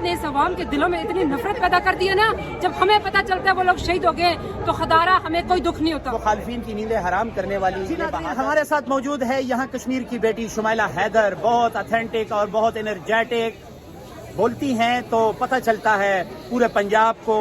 आपने इस अवाम के दिलों में इतनी नफरत पैदा कर दी है ना, जब हमें पता चलता है वो लोग शहीद हो गए तो खदारा हमें कोई दुख नहीं होता। मुखालिफिन की नींदें हराम करने वाली हमारे साथ मौजूद है यहाँ कश्मीर की बेटी शुमाइला हैदर, बहुत ऑथेंटिक और बहुत एनर्जेटिक बोलती हैं तो पता चलता है पूरे पंजाब को,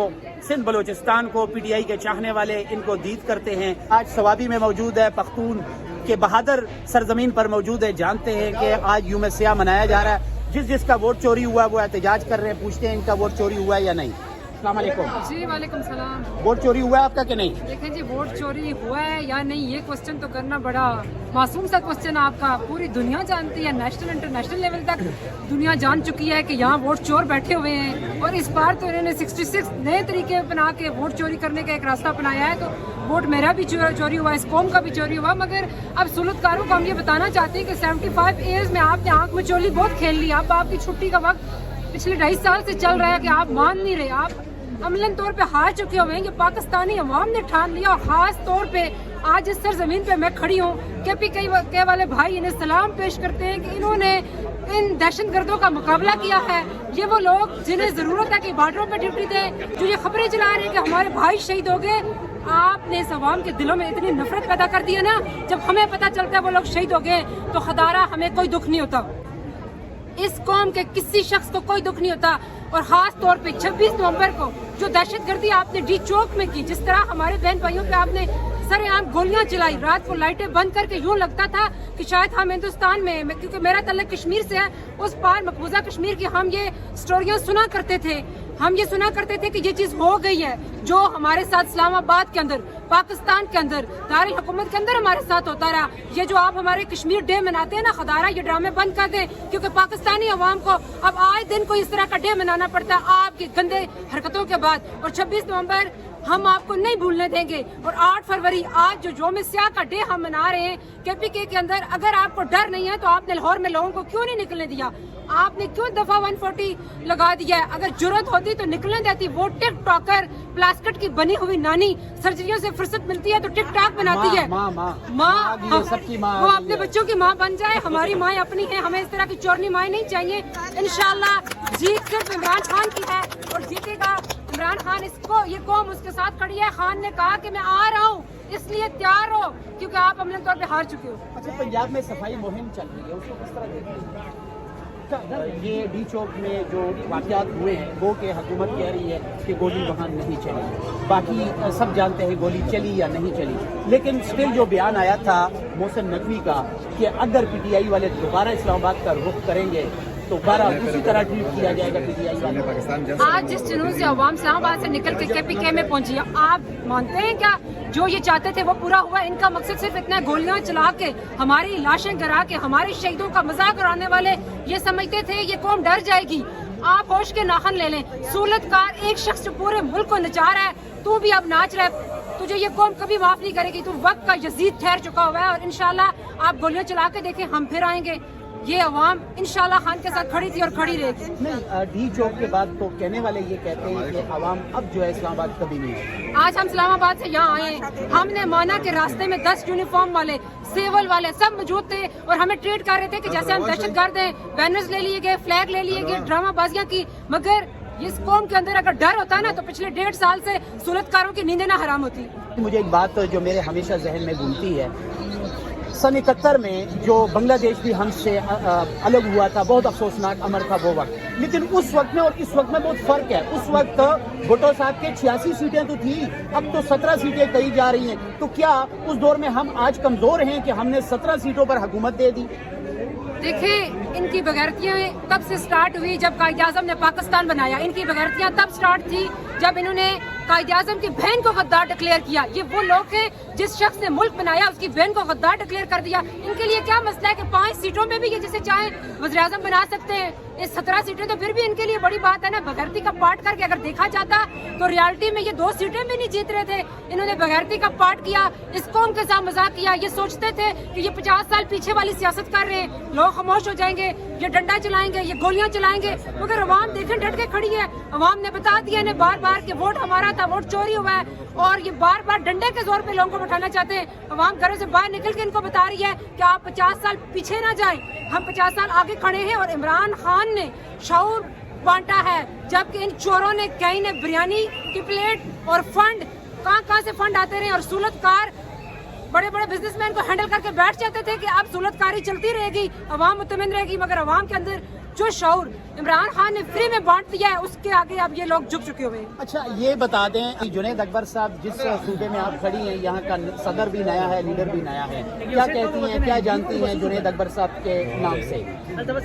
सिंध बलूचिस्तान को पीटीआई के चाहने वाले इनको दीद करते हैं। आज सवाबी में मौजूद है, पख्तून के बहादुर सरजमीन पर मौजूद है। जानते हैं कि आज यूम सियाह मनाया जा रहा है। जिसका वोट चोरी हुआ वो एहतजाज कर रहे हैं, पूछते हैं इनका वोट चोरी हुआ है या नहीं। अस्सलाम वालेकुम। जी वालेकुम सलाम। वोट चोरी हुआ है आपका कि नहीं? देखें जी, वोट चोरी हुआ है या नहीं ये क्वेश्चन तो करना बड़ा मासूम सा क्वेश्चन है आपका। पूरी दुनिया जानती है, नेशनल इंटरनेशनल लेवल तक दुनिया जान चुकी है कि यहाँ वोट चोर बैठे हुए हैं। और इस बार तो इन्होंने 66 नए तरीके बना के वोट चोरी करने का एक रास्ता अपनाया है। तो वोट मेरा भी चोरी हुआ, इस कौम का भी चोरी हुआ। मगर अब सुलतकारों को हम ये बताना चाहते हैं कि 75 ईयर्स में आपने आंख में चोली बहुत खेल ली। अब आपकी छुट्टी का वक्त पिछले 2.5 साल से चल रहा है कि आप मान नहीं रहे, आप अमलन तौर पे हार चुके हुए हैं। कि पाकिस्तानी अवाम ने ठान लिया। और ख़ास तौर पे आज इस सरजमीन पे मैं खड़ी हूँ, KPK वाले भाई इन्हें सलाम पेश करते हैं कि इन्होंने इन दहशतगर्दों का मुकाबला किया है। ये वो लोग जिन्हें ज़रूरत है कि बॉर्डरों पे ड्यूटी दें, जो ये खबरें चला रहे हैं कि हमारे भाई शहीद हो गए। आपने इस अवाम के दिलों में इतनी नफरत पैदा कर दी है ना, जब हमें पता चलता है वो लोग शहीद हो गए तो खदारा हमें कोई दुख नहीं होता। इस कौम के किसी शख्स को कोई दुख नहीं होता। और खास तौर पे 26 नवंबर को जो दहशतगर्दी आपने डी चौक में की, जिस तरह हमारे बहन भाइयों पे आपने सरेआम गोलियां चलाई, रात को लाइटें बंद करके यूं लगता था कि शायद हम हिंदुस्तान में, क्योंकि मेरा तल्लुक कश्मीर से है, उस पार मकबूजा कश्मीर की हम ये स्टोरियां सुना करते थे। हम ये सुना करते थे कि ये चीज हो गई है जो हमारे साथ इस्लामाबाद के अंदर, पाकिस्तान के अंदर, दारुल हुकूमत के अंदर हमारे साथ होता रहा। ये जो आप हमारे कश्मीर डे मनाते हैं ना, खदारा ये ड्रामे बंद कर दें, क्योंकि पाकिस्तानी अवाम को अब आए दिन को इस तरह का डे मनाना पड़ता है आपकी गंदे हरकतों के बाद। और 26 नवंबर हम आपको नहीं भूलने देंगे। और 8 फरवरी आज जो यौम सियाह का डे हम मना रहे हैं KPK के अंदर, अगर आपको डर नहीं है तो आपने लाहौर में लोगों को क्यों नहीं निकलने दिया? आपने क्यों दफा 140 लगा दिया है? अगर जरूरत होती तो निकलने देती। वो टिक टॉकर, प्लास्टिक की बनी हुई नानी, सर्जरियों से फुर्सत मिलती है तो टिक टॉक बनाती है। माँ सबकी माँ, वो अपने बच्चों की माँ बन जाए। हमारी माँ अपनी है, हमें इस तरह की चोरनी माँ नहीं चाहिए। इंशाल्लाह जीत सिर्फ इमरान खान की है और जीतेगा इमरान खान। इसको ये कौम उसके साथ खड़ी है। खान ने कहा कि मैं आ रहा हूँ, इसलिए तैयार हो, क्योंकि आप अमलन तौर पे हार चुके हो। अच्छा, पंजाब में सफाई मुहिम चल रही है, उसको किस तरह देखते हैं? ये डी चौक में जो वाक़यात हुए हैं वो कि हुकूमत कह रही है कि गोली वहाँ नहीं चली, बाकी सब जानते हैं गोली चली या नहीं चली। लेकिन स्टिल जो बयान आया था मोहसिन नकवी का कि अगर PTI वाले दोबारा इस्लामाबाद का रुख करेंगे तो दोबारा उसी तरह ट्रीट किया जाएगा PTI वाले। आज जिस जुनून से अवाम इस्लामाबाद से निकल के KPK में पहुंची है, आप मानते हैं क्या जो ये चाहते थे वो पूरा हुआ? इनका मकसद सिर्फ इतना गोलियां चला के, हमारी लाशें गिरा के, हमारे शहीदों का मजाक उड़ाने वाले ये समझते थे ये कौम डर जाएगी। आप होश के नाखन ले लें। सूलतकार एक शख्स जो पूरे मुल्क को नचा रहा है, तू भी अब नाच रहा है, तुझे ये कौम कभी माफ नहीं करेगी। तू वक्त का यजीद ठहर चुका हुआ है और इंशाल्लाह आप गोलियां चला के देखें, हम फिर आएंगे। ये अवाम इंशाल्लाह खान के साथ खड़ी थी और खड़ी रहेगी। नहीं, डी चौक के बाद तो कहने वाले ये कहते हैं कि अवाम अब जो है इस्लामाबाद कभी नहीं। आज हम इस्लामाबाद से यहाँ आए, हमने माना कि रास्ते में 10 यूनिफॉर्म वाले, सिविल वाले सब मौजूद थे और हमें ट्रीट कर रहे थे कि जैसे हम दहशतगर्द हैं। बैनर्स ले लिए गए, फ्लैग ले लिए गए, ड्रामाबाजियां की। मगर इस कौम के अंदर अगर डर होता ना तो पिछले 1.5 साल से सूरतकारों की नींदें ना हराम होती। मुझे एक बात जो मेरे हमेशा जहन में घूमती है, सन 71 में जो बांग्लादेश भी हमसे अलग हुआ था, बहुत अफसोसनाक अमर था वो वक्त। लेकिन उस वक्त में और इस वक्त में बहुत फर्क है। उस वक्त भुट्टो साहब के 86 सीटें तो थी, अब तो 17 सीटें कही जा रही हैं। तो क्या उस दौर में हम आज कमजोर हैं कि हमने 17 सीटों पर हुकूमत दे दी? देखिए, इनकी बगैरतियाँ तब से स्टार्ट हुई जब कायद-ए-आज़म ने पाकिस्तान बनाया। इनकी बगैरतियाँ तब स्टार्ट थी जब इन्होंने कायद-ए-आज़म की बहन को गद्दार डिक्लेयर किया। ये वो लोग हैं जिस शख्स ने मुल्क बनाया उसकी बहन को गद्दार डिक्लेयर कर दिया। इनके लिए क्या मसला है कि 5 सीटों में भी ये जिसे चाहे वज़ीर-ए-आज़म बना सकते हैं। ये 17 सीटें तो फिर भी इनके लिए बड़ी बात है ना। बगैरती का पार्ट करके अगर देखा जाता तो रियलिटी में ये 2 सीटें भी नहीं जीत रहे थे। इन्होंने बगैरती का पार्ट किया, इस कौम के साथ मजाक किया। ये सोचते थे कि ये 50 साल पीछे वाली सियासत कर रहे हैं, लोग खामोश हो जाएंगे, ये डंडा चलाएंगे, ये गोलियां चलाएंगे। मगर अवाम देखें डट के खड़ी है। अवाम ने बता दिया इन्हें बार बार कि वोट हमारा था, वोट चोरी हुआ है, और ये बार बार डंडे के जोर पे लोगों को बैठाना चाहते हैं। अवाम घरों से बाहर निकल के इनको बता रही है कि आप 50 साल पीछे ना जाएं, हम 50 साल आगे खड़े हैं। और इमरान खान ने शऊर बांटा है, जबकि इन चोरों ने कहीं ने बिरयानी की प्लेट और फंड कहाँ से फंड आते रहे, और सूलतकार बड़े बड़े बिजनेसमैन को हैंडल करके बैठ जाते थे कि अब सूलतकारी चलती रहेगी, अवाम मुतमिन रहेगी, मगर अवाम के अंदर जो शऊर इमरान खान ने फ्री में बांट दिया है उसके आगे अब ये लोग झुक चुके हुए हैं। अच्छा ये बता दें कि जुनैद अकबर साहब जिस सूबे में आप खड़ी हैं, यहाँ का सदर भी नया है, लीडर भी नया है, क्या कहती हैं, क्या जानती हैं जुनैद अकबर साहब के नाम से?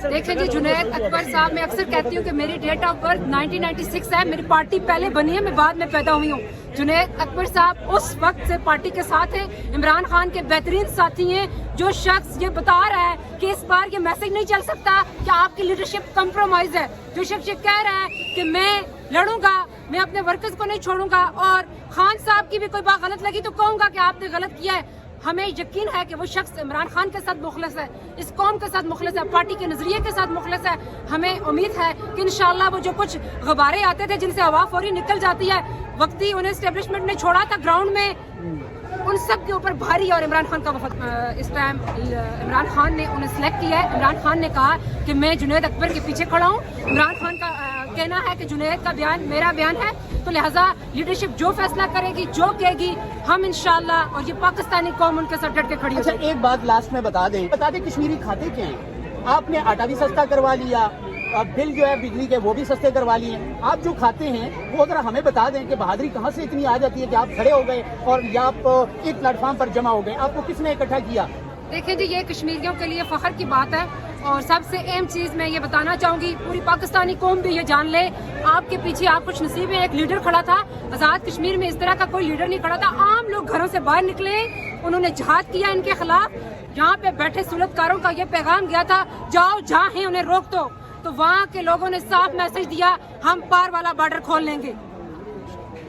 देखिए जी, जुनैद अकबर साहब, मैं अक्सर कहती हूँ कि मेरी डेट ऑफ बर्थ 1996 है, मेरी पार्टी पहले बनी है, मैं बाद में पैदा हुई हूँ। जुनैद अकबर साहब उस वक्त से पार्टी के साथ हैं, इमरान खान के बेहतरीन साथी हैं। जो शख्स ये बता रहा है कि इस बार ये मैसेज नहीं चल सकता कि आपकी लीडरशिप कंप्रोमाइज है, जो शख्स ये कह रहा है कि मैं लड़ूंगा, मैं अपने वर्कर्स को नहीं छोड़ूंगा, और खान साहब की भी कोई बात गलत लगी तो कहूंगा कि आपने गलत किया है, हमें यकीन है कि वो शख्स इमरान खान के साथ मुखलिस है, इस कौम के साथ मुखलिस है, पार्टी के नजरिए के साथ मुखलिस है। हमें उम्मीद है कि इंशाल्लाह वो जो कुछ गुब्बारे आते थे जिनसे हवा फौरी निकल जाती है, वक्ती उन्हें एस्टेब्लिशमेंट ने छोड़ा था ग्राउंड में, उन सब के ऊपर भारी, और इमरान खान का वफद इस टाइम इमरान खान ने उन्हें सिलेक्ट किया है। इमरान खान ने कहा कि मैं जुनैद अकबर के पीछे खड़ा हूँ। इमरान खान का कहना है कि जुनैद का बयान मेरा बयान है, तो लिहाजा लीडरशिप जो फैसला करेगी, जो कहेगी, हम इंशाल्लाह, और ये पाकिस्तानी कौम उनके साथ डट के खड़ी हो अच्छा जाएगी। एक बात लास्ट में बता दें कश्मीरी खाते क्या हैं? आपने आटा भी सस्ता करवा लिया, बिल जो है बिजली के वो भी सस्ते करवा लिए, आप जो खाते हैं वो जरा हमें बता दें कि बहादुरी कहाँ से इतनी आ जाती है कि आप खड़े हो गए और या आप एक प्लेटफॉर्म पर जमा हो गए, आपको किसने इकट्ठा किया? देखिए जी, ये कश्मीरियों के लिए फख्र की बात है, और सबसे अहम चीज़ मैं ये बताना चाहूँगी, पूरी पाकिस्तानी कौम भी ये जान ले, आपके पीछे आप कुछ नसीब में एक लीडर खड़ा था। आज़ाद कश्मीर में इस तरह का कोई लीडर नहीं खड़ा था, आम लोग घरों से बाहर निकले, उन्होंने जिहाद किया इनके खिलाफ। यहाँ पे बैठे सूलतकारों का ये पैगाम गया था, जाओ जहाँ हैं उन्हें रोक दो, तो वहाँ के लोगों ने साफ मैसेज दिया, हम पार वाला बॉर्डर खोल लेंगे।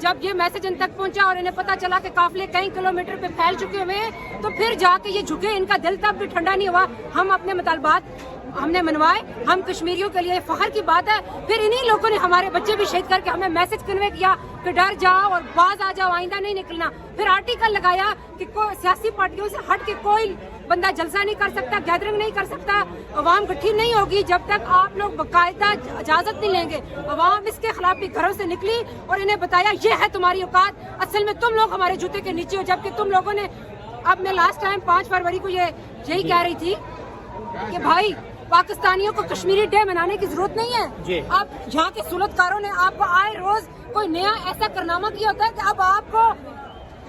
जब ये मैसेज इन तक पहुंचा और इन्हें पता चला कि काफिले कई किलोमीटर पे फैल चुके हुए हैं, तो फिर जाके ये झुके, इनका दिल तब भी ठंडा नहीं हुआ। हम अपने मुतालबात हमने मनवाए, हम कश्मीरियों के लिए फख्र की बात है। फिर इन्हीं लोगों ने हमारे बच्चे भी शहीद करके हमें मैसेज कन्वे किया कि डर जाओ और बाज आ जाओ, आइंदा नहीं निकलना। फिर आर्टिकल लगाया कि सियासी पार्टियों से हट के कोई बंदा जलसा नहीं कर सकता, गैदरिंग नहीं कर सकता, अवाम इकट्ठी नहीं होगी जब तक आप लोग बाकायदा इजाजत नहीं लेंगे। अवाम इसके खिलाफ भी घरों से निकली और इन्हें बताया ये है तुम्हारी औकात, असल में तुम लोग हमारे जूते के नीचे हो, जबकि तुम लोगों ने, अब मैं लास्ट टाइम 5 फरवरी को यही कह रही थी कि भाई पाकिस्तानियों को कश्मीरी डे मनाने की जरूरत नहीं है। अब यहाँ के सूलतकारों ने आपको आए रोज कोई नया ऐसा कारनामा किया होता है कि अब आपको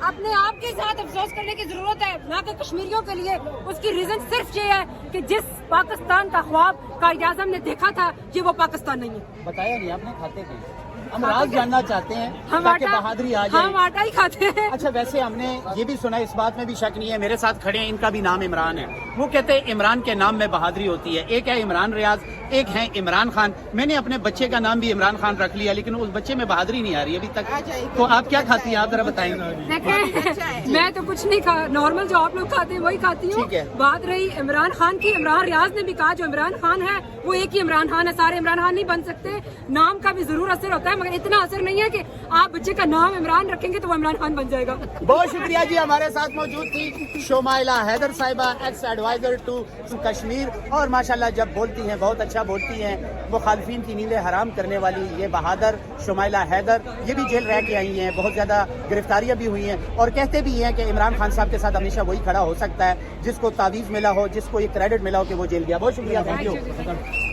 अपने आप के साथ अफसोस करने की जरूरत है, ना कि कश्मीरियों के लिए। उसकी रीजन सिर्फ ये है कि जिस पाकिस्तान का ख्वाब कायद आज़म ने देखा था, ये वो पाकिस्तान नहीं है। बताया नहीं आपने खाते थे, हम राज जानना चाहते हैं ताकि बहादुरी आ जाए। हम आटा ही खाते हैं। अच्छा वैसे हमने ये भी सुना, इस बात में भी शक नहीं है, मेरे साथ खड़े हैं, इनका भी नाम इमरान है, वो कहते हैं इमरान के नाम में बहादुरी होती है। एक है इमरान रियाज, एक है इमरान खान। मैंने अपने बच्चे का नाम भी इमरान खान रख लिया, लेकिन उस बच्चे में बहादुरी नहीं आ रही अभी तक। तो आप क्या खाती हैं, आप जरा बताएंगे। देखें मैं तो कुछ नहीं खा, नॉर्मल जो आप लोग खाते हैं वही खाती हूँ। बात रही इमरान खान की, इमरान रियाज ने भी कहा जो इमरान खान है वो एक ही इमरान खान है, सारे इमरान खान नहीं बन सकते। नाम का भी जरूर असर होता है, मगर इतना असर नहीं है कि आप बच्चे का नाम इमरान रखेंगे तो वो इमरान खान बन जाएगा। बहुत शुक्रिया जी, हमारे साथ मौजूद थी शोमाइला हैदर साहिबा, एक्स एडवाइजर टू कश्मीर, और माशाल्लाह जब बोलती हैं बहुत अच्छा बोलती हैं। मुखालफिन की नींदें हराम करने वाली ये बहादुर शोमाइला हैदर, ये भी जेल रह के आई हैं, बहुत ज़्यादा गिरफ्तारियां भी हुई हैं, और कहते भी हैं कि इमरान खान साहब के साथ हमेशा वही खड़ा हो सकता है जिसको तावीज़ मिला हो, जिसको ये क्रेडिट मिला हो कि वो जेल गया। बहुत शुक्रिया, थैंक यू।